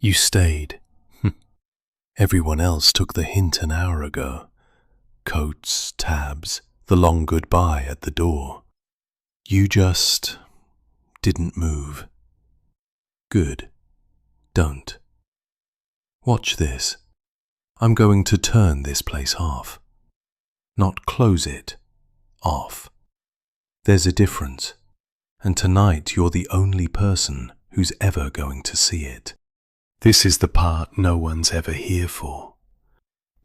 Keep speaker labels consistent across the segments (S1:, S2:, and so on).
S1: You stayed. Everyone else took the hint an hour ago. Coats, tabs, the long goodbye at the door. You just didn't move. Good. Don't. Watch this. I'm going to turn this place off. Not close it. Off. There's a difference. And tonight you're the only person who's ever going to see it. This is the part no one's ever here for.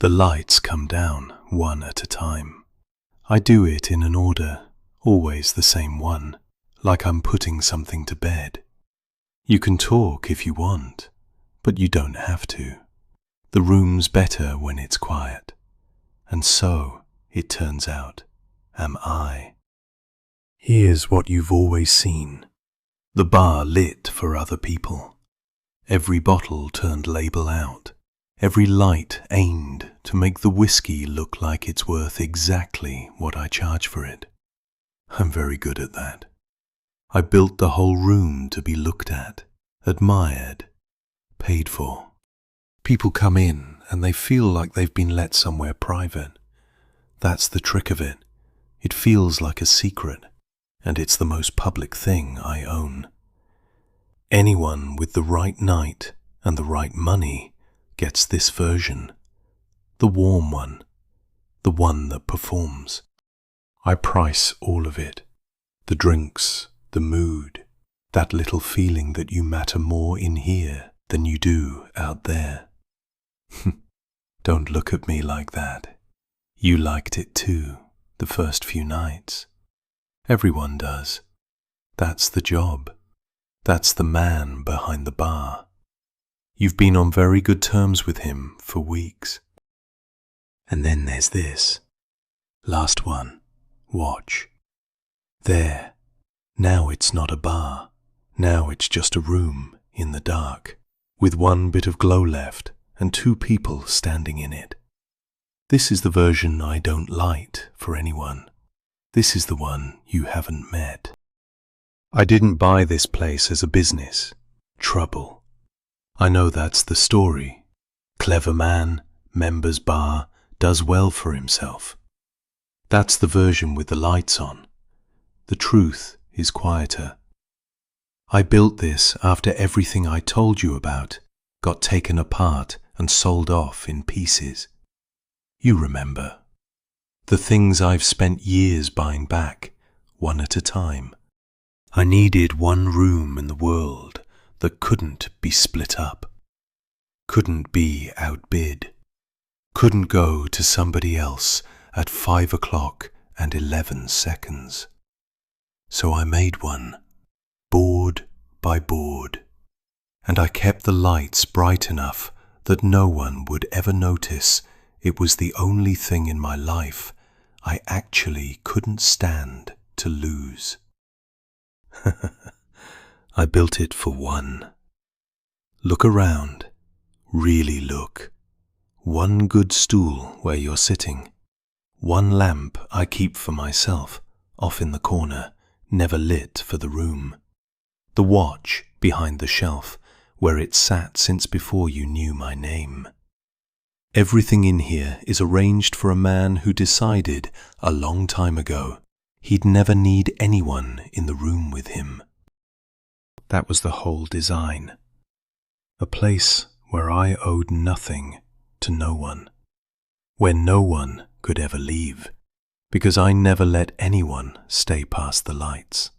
S1: The lights come down one at a time. I do it in an order, always the same one, like I'm putting something to bed. You can talk if you want, but you don't have to. The room's better when it's quiet. And so, it turns out, am I. Here's what you've always seen. The bar lit for other people. Every bottle turned label out. Every light aimed to make the whiskey look like it's worth exactly what I charge for it. I'm very good at that. I built the whole room to be looked at, admired, paid for. People come in and they feel like they've been let somewhere private. That's the trick of it. It feels like a secret, and it's the most public thing I own. Anyone with the right night and the right money gets this version. The warm one. The one that performs. I price all of it. The drinks, the mood, that little feeling that you matter more in here than you do out there. Don't look at me like that. You liked it too, the first few nights. Everyone does. That's the job. That's the man behind the bar. You've been on very good terms with him for weeks. And then there's this. Last one. Watch. There. Now it's not a bar. Now it's just a room in the dark, with one bit of glow left and two people standing in it. This is the version I don't light for anyone. This is the one you haven't met. I didn't buy this place as a business. Trouble. I know that's the story. Clever man, members bar, does well for himself. That's the version with the lights on. The truth is quieter. I built this after everything I told you about got taken apart and sold off in pieces. You remember. The things I've spent years buying back, one at a time. I needed one room in the world that couldn't be split up, couldn't be outbid, couldn't go to somebody else at 5 o'clock and 11 seconds. So I made one, board by board, and I kept the lights bright enough that no one would ever notice it was the only thing in my life I actually couldn't stand to lose. I built it for one. Look around. Really look. One good stool where you're sitting. One lamp I keep for myself, off in the corner, never lit for the room. The watch behind the shelf, where it sat since before you knew my name. Everything in here is arranged for a man who decided a long time ago he'd never need anyone in the room with him. That was the whole design. A place where I owed nothing to no one, where no one could ever leave, because I never let anyone stay past the lights.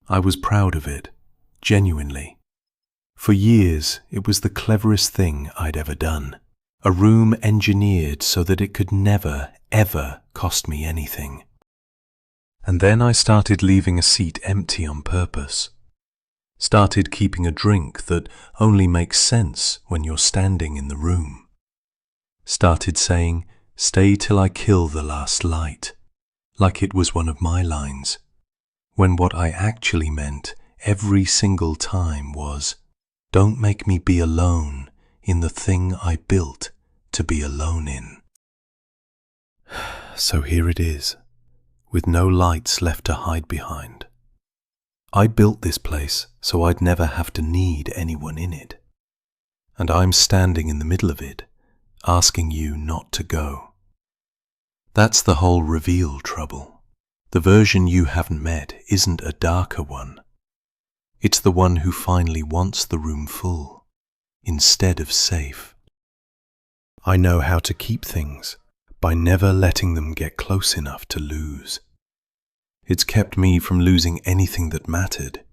S1: I was proud of it, genuinely. For years, it was the cleverest thing I'd ever done. A room engineered so that it could never, ever cost me anything. And then I started leaving a seat empty on purpose. Started keeping a drink that only makes sense when you're standing in the room. Started saying, "Stay till I kill the last light," like it was one of my lines, when what I actually meant every single time was, "Don't make me be alone in the thing I built to be alone in." So here it is, with no lights left to hide behind. I built this place so I'd never have to need anyone in it. and I'm standing in the middle of it, asking you not to go. That's the whole reveal trouble. The version you haven't met isn't a darker one. It's the one who finally wants the room full, instead of safe. I know how to keep things by never letting them get close enough to lose. It's kept me from losing anything that mattered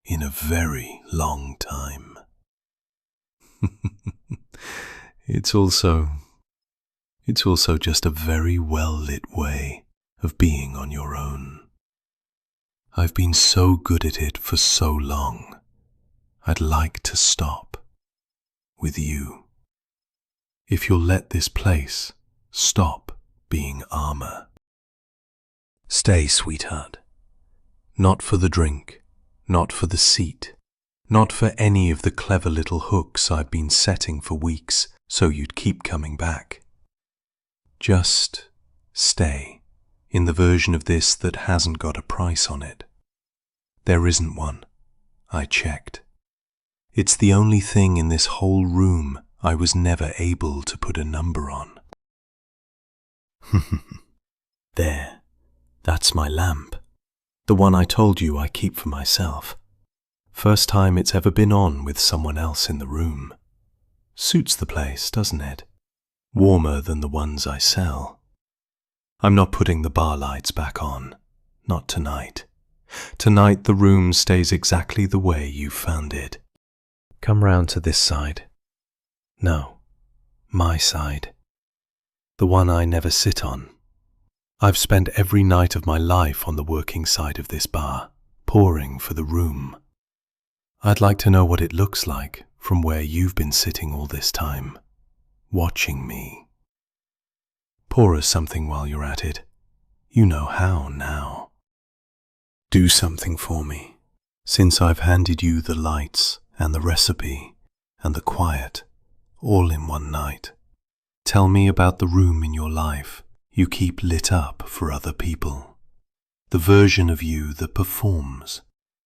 S1: in a very long time. It's also just a very well-lit way of being on your own. I've been so good at it for so long. I'd like to stop with you. If you'll let this place stop being armor. Stay, sweetheart. Not for the drink, not for the seat, not for any of the clever little hooks I've been setting for weeks so you'd keep coming back. Just stay in the version of this that hasn't got a price on it. There isn't one. I checked. It's the only thing in this whole room I was never able to put a number on. There. That's my lamp. The one I told you I keep for myself. First time it's ever been on with someone else in the room. Suits the place, doesn't it? Warmer than the ones I sell. I'm not putting the bar lights back on. Not tonight. Tonight the room stays exactly the way you found it. Come round to this side. No, my side. The one I never sit on. I've spent every night of my life on the working side of this bar, pouring for the room. I'd like to know what it looks like from where you've been sitting all this time, watching me. Pour us something while you're at it. You know how now. Do something for me, since I've handed you the lights and the recipe and the quiet, all in one night. Tell me about the room in your life you keep lit up for other people. The version of you that performs,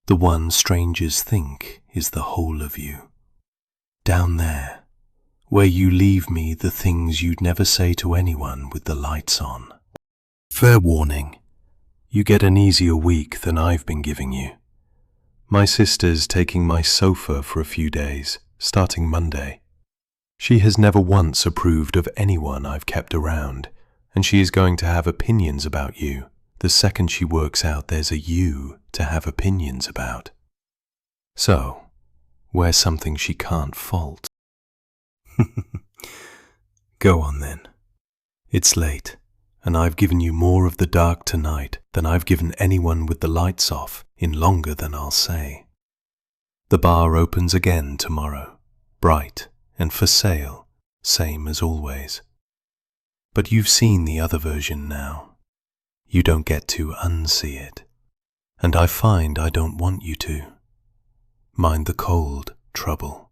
S1: the one strangers think is the whole of you. Down there, where you leave me the things you'd never say to anyone with the lights on. Fair warning, you get an easier week than I've been giving you. My sister's taking my sofa for a few days, starting Monday. She has never once approved of anyone I've kept around, and she is going to have opinions about you the second she works out there's a you to have opinions about. So, wear something she can't fault. Go on then. It's late, and I've given you more of the dark tonight than I've given anyone with the lights off in longer than I'll say. The bar opens again tomorrow, bright and for sale, same as always. But you've seen the other version now. You don't get to unsee it, and I find I don't want you to. Mind the cold, trouble.